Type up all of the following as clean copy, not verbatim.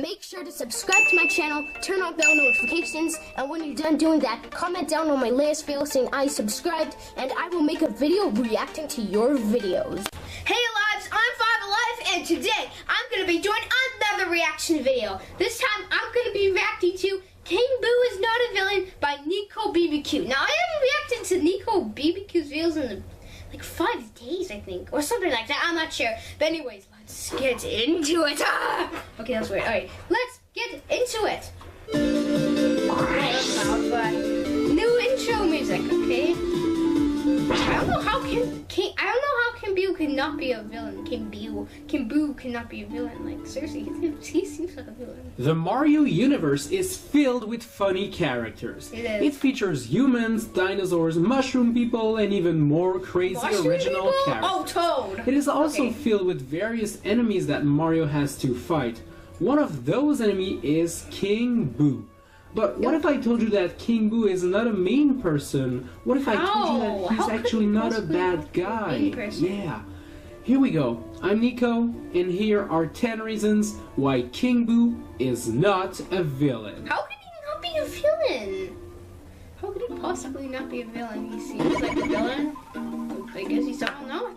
make sure to subscribe to my channel, turn on bell notifications, and when you're done doing that, comment down on my latest video saying I subscribed, and I will make a video reacting to your videos. Hey Alives, I'm FiveAlive, and today I'm going to be doing another reaction video. This time I'm going to be reacting to King Boo is Not a Villain by Nico BBQ. Now I haven't reacted to Nico BBQ's videos in like 5 days, I think, or something like that. I'm not sure. But anyways, let's get into it. Okay, that's weird. Alright, let's get into it. That's loud, but new intro music, okay? I don't know how King Boo could not be a villain. King Boo cannot be a villain. Like seriously, he seems like a villain. The Mario universe is filled with funny characters. It features humans, dinosaurs, mushroom people, and even more crazy original characters. Oh, Toad! It is also filled with various enemies that Mario has to fight. One of those enemies is King Boo. But what if I told you that King Boo is not a mean person? What if I told you that he's actually not a bad guy? Yeah. Here we go. I'm Nico, and here are 10 reasons why King Boo is not a villain. How could he not be a villain? How could he possibly not be a villain? He seems like a villain. I guess he's not. No.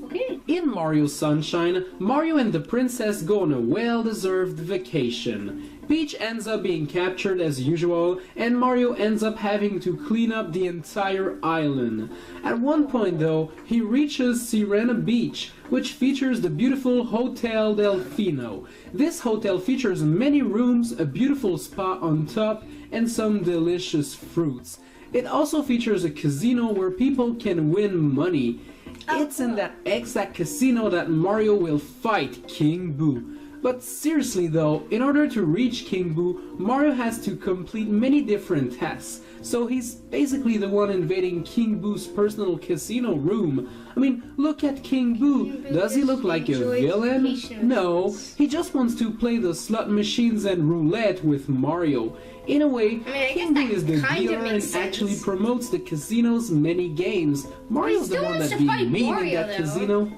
Okay. In Mario Sunshine, Mario and the princess go on a well-deserved vacation. Peach ends up being captured as usual, and Mario ends up having to clean up the entire island. At one point though, he reaches Sirena Beach, which features the beautiful Hotel Delfino. This hotel features many rooms, a beautiful spa on top, and some delicious fruits. It also features a casino where people can win money. It's in that exact casino that Mario will fight King Boo. But seriously though, in order to reach King Boo, Mario has to complete many different tasks. So he's basically the one invading King Boo's personal casino room. I mean, look at King Boo. Does he look like a villain? No, he just wants to play the slot machines and roulette with Mario. In a way, King Boo is the dealer and actually promotes the casino's many games. Mario's the one that's being mean in that casino.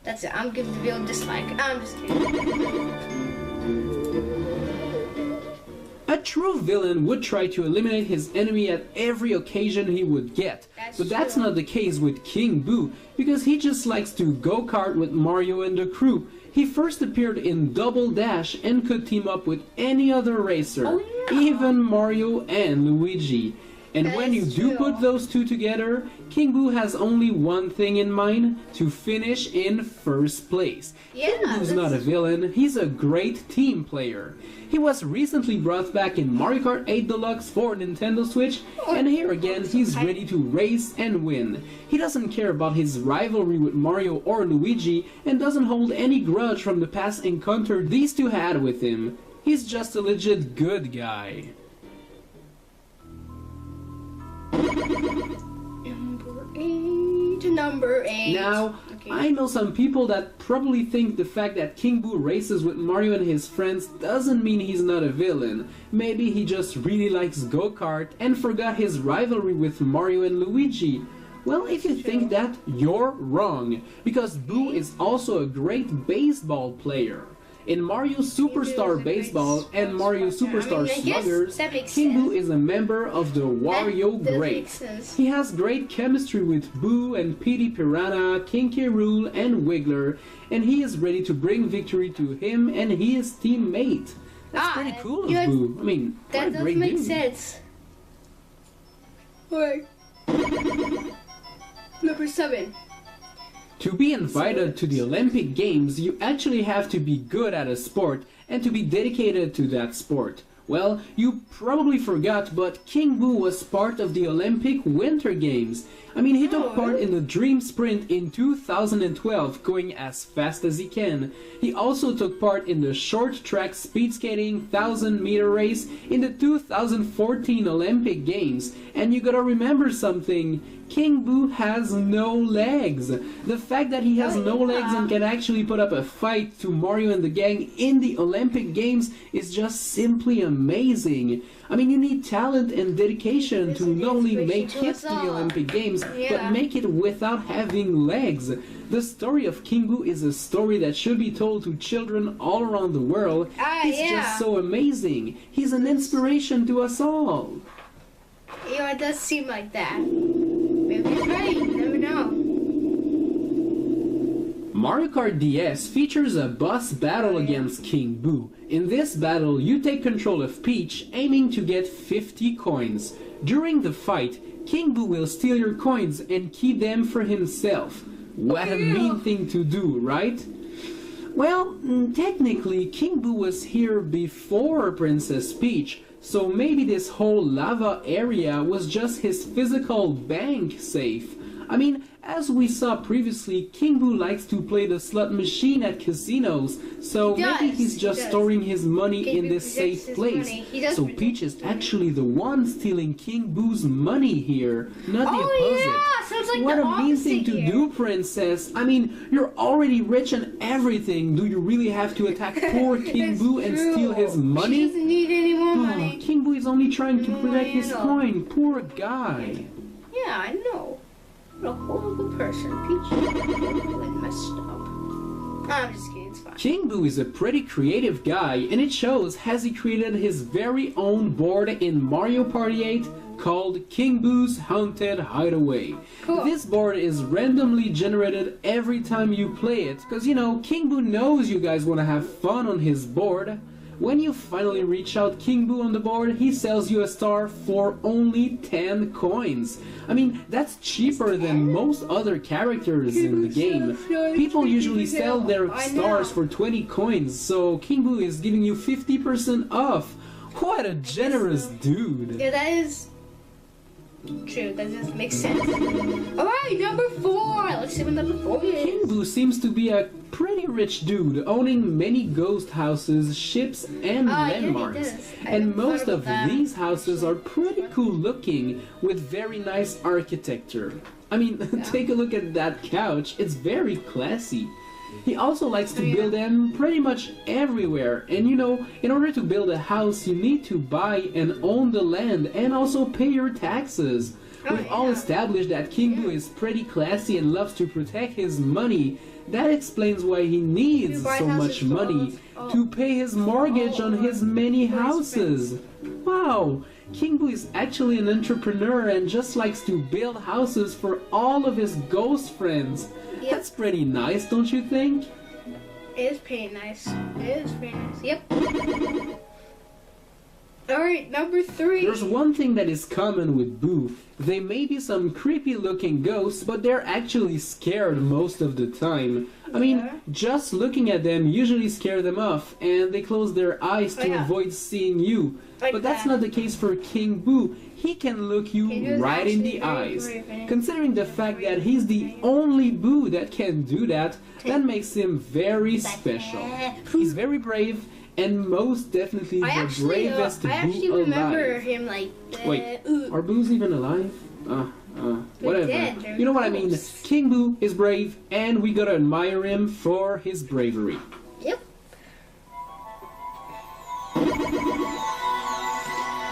That's it. I'm giving the video a dislike. I'm just kidding. A true villain would try to eliminate his enemy at every occasion he would get. But that's not the case with King Boo, because he just likes to go-kart with Mario and the crew. He first appeared in Double Dash and could team up with any other racer, even Mario and Luigi. And when you do put those two together, King Boo has only one thing in mind: to finish in first place. King Boo's not a villain, he's a great team player. He was recently brought back in Mario Kart 8 Deluxe for Nintendo Switch, and here again he's ready to race and win. He doesn't care about his rivalry with Mario or Luigi, and doesn't hold any grudge from the past encounter these two had with him. He's just a legit good guy. Number 8. Now, I know some people that probably think the fact that King Boo races with Mario and his friends doesn't mean he's not a villain. Maybe he just really likes go-kart and forgot his rivalry with Mario and Luigi. Well, if you think that, you're wrong, because Boo is also a great baseball player. In Mario Superstar Baseball and Mario Superstar Sluggers, King Boo is a member of the Wario Greats. He has great chemistry with Boo and Petey Piranha, King K. Rool, and Wiggler, and he is ready to bring victory to him and his teammate. That's pretty cool of Boo. I mean, that doesn't make sense. Alright. Number 7. To be invited to the Olympic Games, you actually have to be good at a sport and to be dedicated to that sport. Well, you probably forgot, but King Boo was part of the Olympic Winter Games. I mean, he took part in the Dream Sprint in 2012, going as fast as he can. He also took part in the short track speed skating 1000-meter race in the 2014 Olympic Games. And you gotta remember something, King Boo has no legs. The fact that he has no legs and can actually put up a fight to Mario and the gang in the Olympic Games is just simply amazing. I mean, you need talent and dedication to not only make it to the Olympic Games, but make it without having legs. The story of King Boo is a story that should be told to children all around the world. He's just so amazing. He's an inspiration to us all. Yeah, it does seem like that. Maybe he's right, you never know. Mario Kart DS features a boss battle against King Boo. In this battle, you take control of Peach, aiming to get 50 coins. During the fight, King Boo will steal your coins and keep them for himself. What a mean thing to do, right? Well, technically, King Boo was here before Princess Peach, so maybe this whole lava area was just his physical bank safe. I mean, as we saw previously, King Boo likes to play the slot machine at casinos, so maybe he's just storing his money in this safe place. So Peach is actually the one stealing King Boo's money here, not the opposite. So it's like what a mean thing to do, Princess. I mean, you're already rich and everything. Do you really have to attack poor King Boo and steal his money? She doesn't need any more money. King Boo is only trying to protect his coin. Poor guy. Yeah, I know. What a horrible person. Peach is really messed up. I'm just kidding, it's fine. King Boo is a pretty creative guy, and it shows as he created his very own board in Mario Party 8 called King Boo's Haunted Hideaway. Cool. This board is randomly generated every time you play it, because you know, King Boo knows you guys want to have fun on his board. When you finally reach out King Boo on the board, he sells you a star for only 10 coins. I mean, that's cheaper than most other characters in the game. People usually sell their stars for 20 coins, so King Boo is giving you 50% off. What a generous dude. Yeah, that is true. That just makes sense. Alright, number 4. Let's see what number 4 is. King Boo seems to be a pretty rich dude, owning many ghost houses, ships, and landmarks. And most of these houses are pretty cool looking, with very nice architecture. I mean, take a look at that couch, it's very classy. He also likes to build them pretty much everywhere, and you know, in order to build a house you need to buy and own the land and also pay your taxes. We've all established that King Boo is pretty classy and loves to protect his money. That explains why he needs so much money to pay his mortgage on his many houses. Wow! King Boo is actually an entrepreneur and just likes to build houses for all of his ghost friends. That's pretty nice, don't you think? It is pretty nice. It is pretty nice. Yep. Alright, number 3. There's one thing that is common with Boo. They may be some creepy looking ghosts, but they're actually scared most of the time. I mean, just looking at them usually scare them off, and they close their eyes to avoid seeing you. But that's not the case for King Boo. He can look you right in the eyes. Considering the fact that he's the only Boo that can do that, that makes him very special. He's very brave, and most definitely the bravest Boo alive. I actually remember him like... Wait, are Boos even alive? Whatever. You know what I mean. King Boo is brave, and we gotta admire him for his bravery. Yep.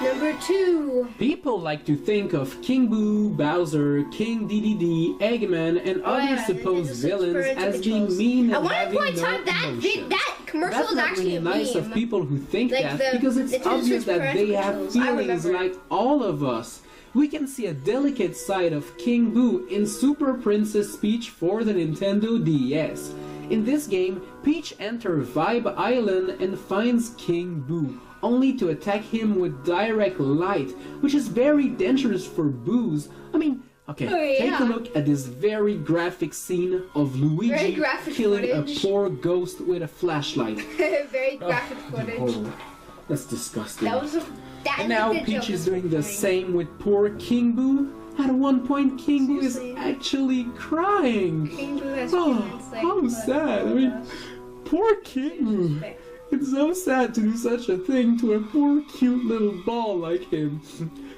Number 2. People like to think of King Boo, Bowser, King DDD, Eggman, and other supposed villains as being mean and having no emotion. That commercial That's is not actually really a nice meme. of people who think Like that, because it's obvious that they have feelings like all of us. We can see a delicate side of King Boo in Super Princess Peach for the Nintendo DS. In this game, Peach enters Vibe Island and finds King Boo, only to attack him with direct light, which is very dangerous for Boos. I mean, okay, take a look at this very graphic scene of Luigi killing a poor ghost with a flashlight. Very graphic footage. That's disgusting. And now Peach is doing the same with poor King Boo. At one point, King Boo is actually crying. King Boo has how sad. I mean, poor King Boo. It's so sad to do such a thing to a poor cute little ball like him.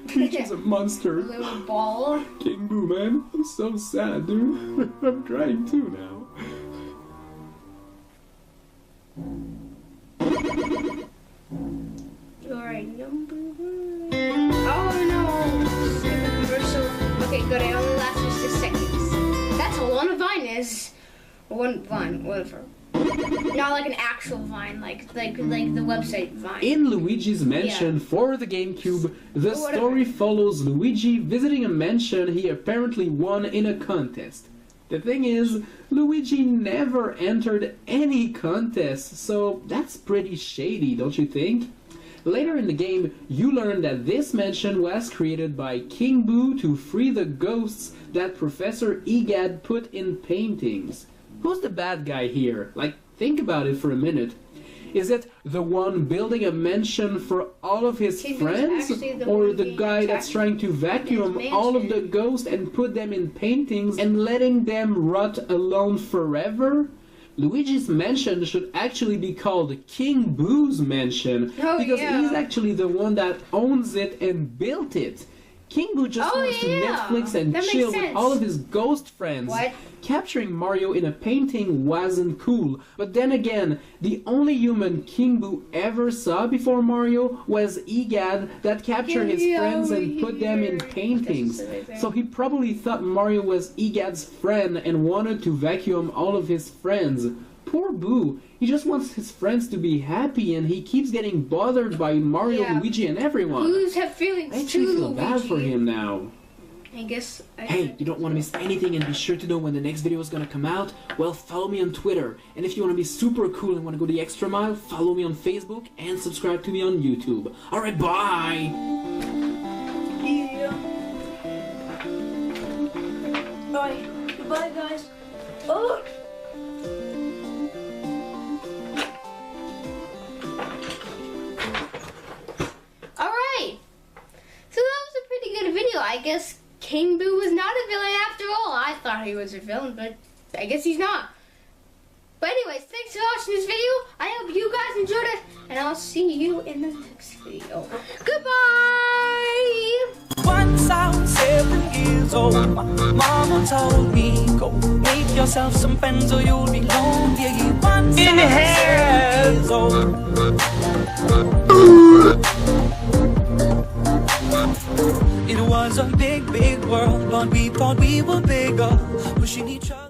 Peach is a monster. Little ball. King Boo, man. I'm so sad, dude. I'm crying too now. You're number one. Oh no! Stupid commercial. Okay, good. It only lasts for 6 seconds. That's how long a vine is. One vine, whatever. Not like an actual vine, like the website Vine. In Luigi's Mansion for the GameCube, the story follows Luigi visiting a mansion he apparently won in a contest. The thing is, Luigi never entered any contest, so that's pretty shady, don't you think? Later in the game, you learn that this mansion was created by King Boo to free the ghosts that Professor Egad put in paintings. Who's the bad guy here? Like, think about it for a minute. Is it the one building a mansion for all of his friends? Or the guy that's trying to vacuum all of the ghosts and put them in paintings and letting them rot alone forever? Luigi's Mansion should actually be called King Boo's Mansion, because he's actually the one that owns it and built it. King Boo just wants to Netflix and chill with all of his ghost friends. Capturing Mario in a painting wasn't cool, but then again, the only human King Boo ever saw before Mario was Egad that captured his friends and put them in paintings. So he probably thought Mario was Egad's friend and wanted to vacuum all of his friends. Poor Boo, he just wants his friends to be happy and he keeps getting bothered by Mario, Luigi, and everyone. Boos have feelings I actually feel bad for him now. Hey, you don't want to miss anything and be sure to know when the next video is gonna come out? Well, follow me on Twitter. And if you want to be super cool and want to go the extra mile, follow me on Facebook and subscribe to me on YouTube. Alright, bye! Yeah. Bye. Goodbye, guys. Oh! Alright! So that was a pretty good video. I guess King Boo was not a villain after all. I thought he was a villain, but I guess he's not. But anyways, thanks for watching this video. I hope you guys enjoyed it, and I'll see you in the next video. Goodbye! Once I was 7 years old, my mama told me, go make yourself some friends or you'll be lonely. Once I was 7 years old. It was a big, big world, but we thought we were bigger, pushing each other.